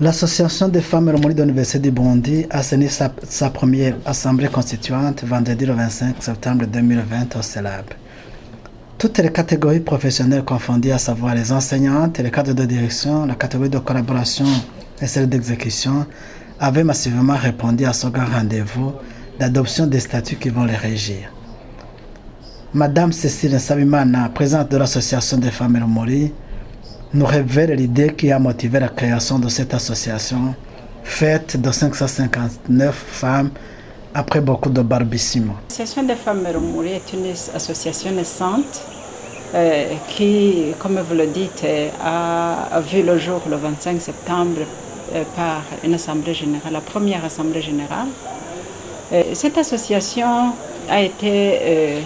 L'Association des femmes Romoli de l'Université du Burundi a tenu sa première assemblée constituante vendredi le 25 septembre 2020 au CELAB. Toutes les catégories professionnelles confondues, à savoir les enseignantes, les cadres de direction, la catégorie de collaboration et celle d'exécution, avaient massivement répondu à ce grand rendez-vous d'adoption des statuts qui vont les régir. Madame Cécile Sabimana, présidente de l'Association des femmes Romoli, nous révèle l'idée qui a motivé la création de cette association, faite de 559 femmes après beaucoup de balbutiements. L'Association des femmes Romoli est une association naissante qui, comme vous le dites, a vu le jour le 25 septembre par une assemblée générale, la première assemblée générale. Cette association a été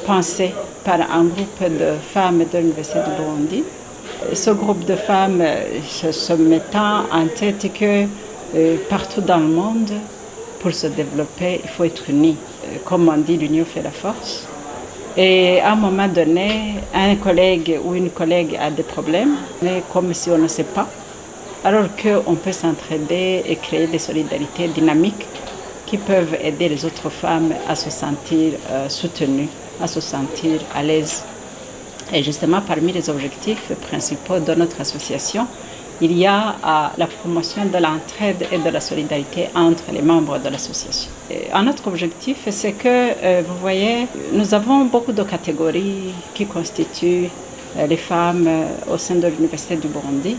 pensée par un groupe de femmes de l'Université du Burundi. Ce groupe de femmes se mettant en tête que partout dans le monde, pour se développer, il faut être unis. Comme on dit, l'union fait la force. Et à un moment donné, un collègue ou une collègue a des problèmes, mais comme si on ne sait pas, alors qu'on peut s'entraider et créer des solidarités dynamiques qui peuvent aider les autres femmes à se sentir soutenues, à se sentir à l'aise. Et justement, parmi les objectifs principaux de notre association, il y a la promotion de l'entraide et de la solidarité entre les membres de l'association. Un autre objectif, c'est que, vous voyez, nous avons beaucoup de catégories qui constituent les femmes au sein de l'Université du Burundi.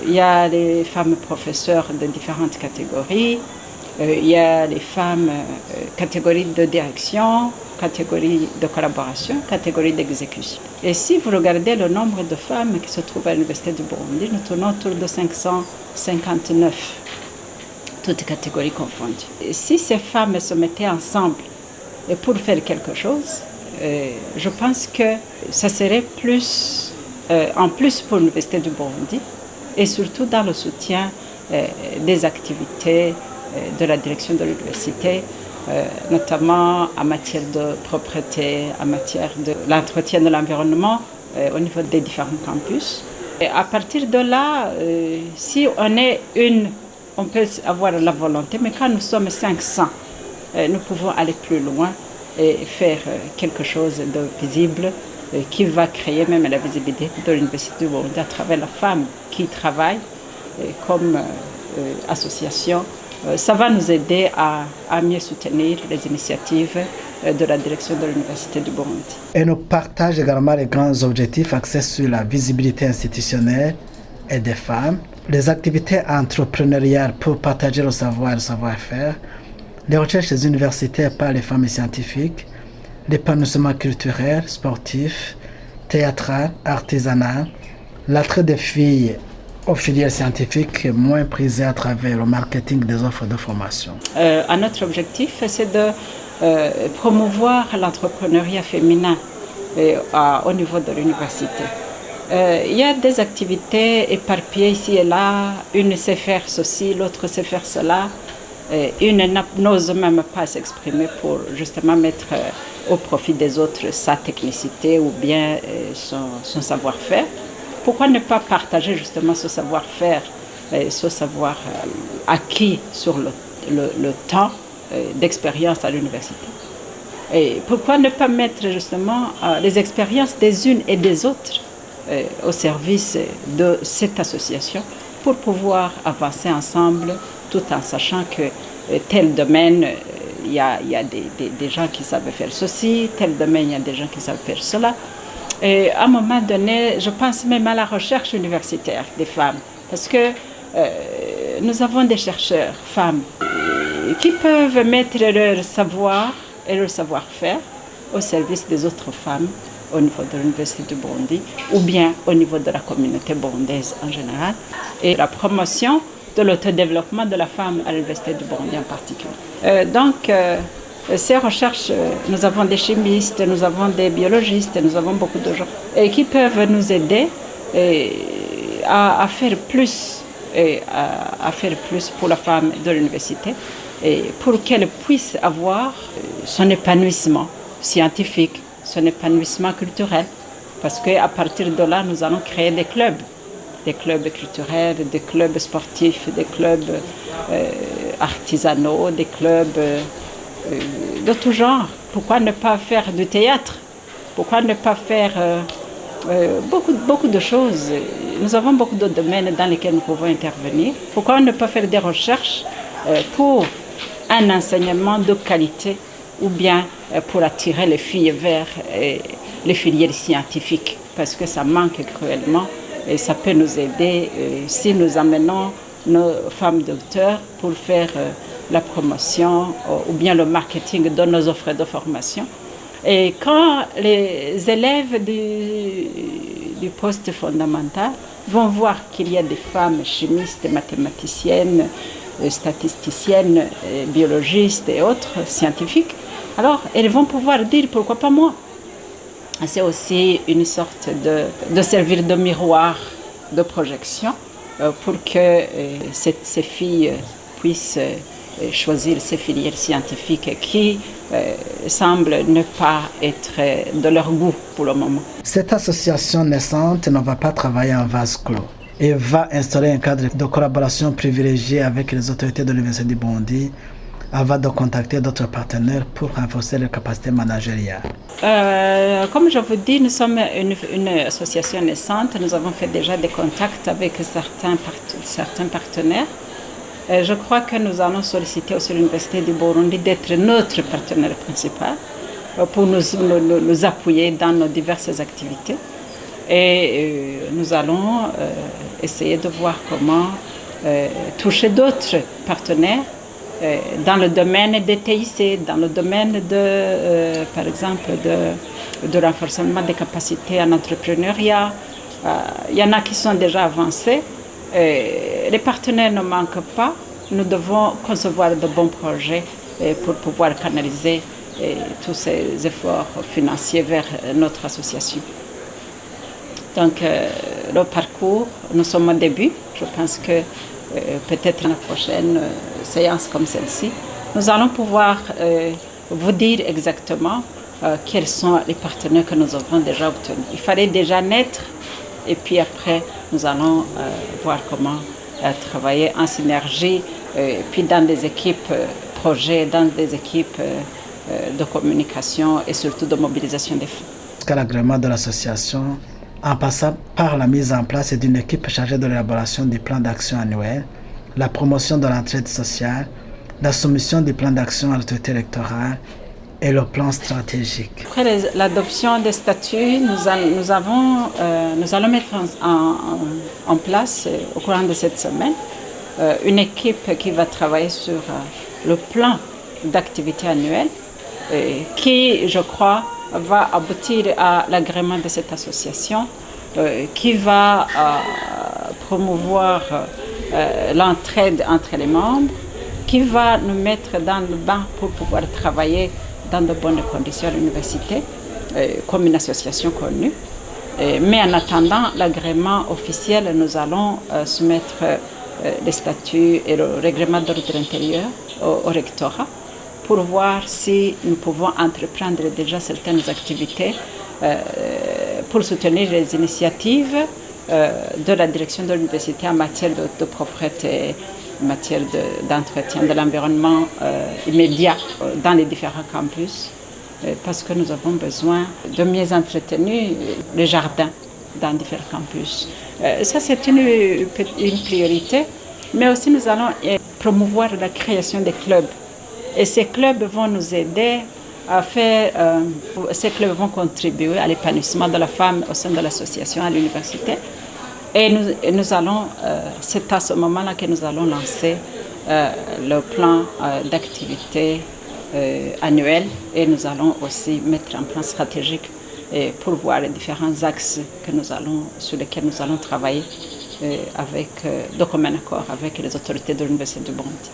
Il y a les femmes professeurs de différentes catégories, il y a les femmes catégories de direction, catégorie de collaboration, catégorie d'exécution. Et si vous regardez le nombre de femmes qui se trouvent à l'Université du Burundi, nous tournons autour de 559, toutes catégories confondues. Et si ces femmes se mettaient ensemble pour faire quelque chose, je pense que ça serait plus, en plus pour l'Université du Burundi et surtout dans le soutien des activités de la direction de l'université, notamment en matière de propreté, en matière de l'entretien de l'environnement au niveau des différents campus. Et à partir de là, si on est on peut avoir la volonté, mais quand nous sommes 500, nous pouvons aller plus loin et faire quelque chose de visible qui va créer même la visibilité de l'Université du Burundi à travers la femme qui travaille comme association. Ça va nous aider à mieux soutenir les initiatives de la direction de l'Université du Burundi. Et nous partageons également les grands objectifs axés sur la visibilité institutionnelle et des femmes, les activités entrepreneuriales pour partager le savoir et le savoir-faire, les recherches universitaires par les femmes scientifiques, l'épanouissement culturel, sportif, théâtral, artisanal, l'attrait des filles aux filières scientifiques moins prisées à travers le marketing des offres de formation. Un autre objectif, c'est de promouvoir l'entrepreneuriat féminin au niveau de l'université. Il y a des activités éparpillées ici et là, une sait faire ceci, l'autre sait faire cela, une n'ose même pas s'exprimer pour justement mettre au profit des autres sa technicité ou bien son savoir-faire. Pourquoi ne pas partager justement ce savoir-faire, ce savoir acquis sur le temps d'expérience à l'université? Et pourquoi ne pas mettre justement les expériences des unes et des autres au service de cette association pour pouvoir avancer ensemble tout en sachant que tel domaine, il y a des gens qui savent faire ceci, tel domaine, il y a des gens qui savent faire cela. Et à un moment donné, je pense même à la recherche universitaire des femmes, parce que nous avons des chercheurs, femmes, qui peuvent mettre leur savoir et leur savoir-faire au service des autres femmes au niveau de l'Université du Burundi ou bien au niveau de la communauté burundaise en général, et la promotion de l'autodéveloppement de la femme à l'Université du Burundi en particulier. Ces recherches, nous avons des chimistes, nous avons des biologistes, nous avons beaucoup de gens qui peuvent nous aider à faire plus, pour la femme de l'université et pour qu'elle puisse avoir son épanouissement scientifique, son épanouissement culturel. Parce qu'à partir de là, nous allons créer des clubs des clubs culturels, des clubs sportifs, des clubs artisanaux, des clubs de tout genre. Pourquoi ne pas faire du théâtre? Pourquoi ne pas faire beaucoup de choses? Nous avons beaucoup de domaines dans lesquels nous pouvons intervenir. Pourquoi ne pas faire des recherches pour un enseignement de qualité ou bien pour attirer les filles vers les filières scientifiques? Parce que ça manque cruellement et ça peut nous aider si nous amenons nos femmes docteurs pour faire la promotion ou bien le marketing de nos offres de formation. Et quand les élèves du poste fondamental vont voir qu'il y a des femmes chimistes, mathématiciennes, statisticiennes, biologistes et autres scientifiques, alors elles vont pouvoir dire pourquoi pas moi. C'est aussi une sorte de servir de miroir de projection pour que ces filles puissent choisir ces filières scientifiques qui semblent ne pas être de leur goût pour le moment. Cette association naissante ne va pas travailler en vase clos et va instaurer un cadre de collaboration privilégié avec les autorités de l'Université du Burundi avant de contacter d'autres partenaires pour renforcer les capacités managériales. Comme je vous dis, nous sommes une association naissante. Nous avons fait déjà des contacts avec certains partenaires. Je crois que nous allons solliciter aussi l'Université du Burundi d'être notre partenaire principal pour nous appuyer dans nos diverses activités. Et nous allons essayer de voir comment toucher d'autres partenaires dans le domaine des TIC, dans le domaine par exemple, de renforcement des capacités en entrepreneuriat. Il y en a qui sont déjà avancés. Les partenaires ne manquent pas. Nous devons concevoir de bons projets pour pouvoir canaliser tous ces efforts financiers vers notre association. Donc, le parcours, nous sommes au début. Je pense que peut-être la prochaine séance comme celle-ci, nous allons pouvoir vous dire exactement quels sont les partenaires que nous avons déjà obtenus. Il fallait déjà naître et puis après, nous allons voir comment travailler en synergie, puis dans des équipes projets, dans des équipes de communication et surtout de mobilisation des fonds. Jusqu'à l'agrément de l'association, en passant par la mise en place d'une équipe chargée de l'élaboration du plan d'action annuel, la promotion de l'entraide sociale, la soumission du plan d'action à l'autorité électorale et le plan stratégique. Après l'adoption des statuts, nous allons mettre en place au courant de cette semaine une équipe qui va travailler sur le plan d'activité annuel qui, je crois, va aboutir à l'agrément de cette association qui va promouvoir l'entraide entre les membres, qui va nous mettre dans le bain pour pouvoir travailler dans de bonnes conditions à l'université, comme une association connue. Mais en attendant l'agrément officiel, nous allons soumettre les statuts et le règlement d'ordre intérieur au rectorat pour voir si nous pouvons entreprendre déjà certaines activités pour soutenir les initiatives de la direction de l'université en matière de propreté, en matière d'entretien de l'environnement immédiat dans les différents campus, parce que nous avons besoin de mieux entretenir les jardins dans différents campus. Ça, c'est une priorité, mais aussi nous allons promouvoir la création des clubs. Et ces clubs vont nous aider à faire, ces clubs vont contribuer à l'épanouissement de la femme au sein de l'association à l'université. Et nous allons, c'est à ce moment-là que nous allons lancer le plan d'activité annuel et nous allons aussi mettre un plan stratégique pour voir les différents axes sur lesquels nous allons travailler de commun accord avec les autorités de l'Université du Burundi.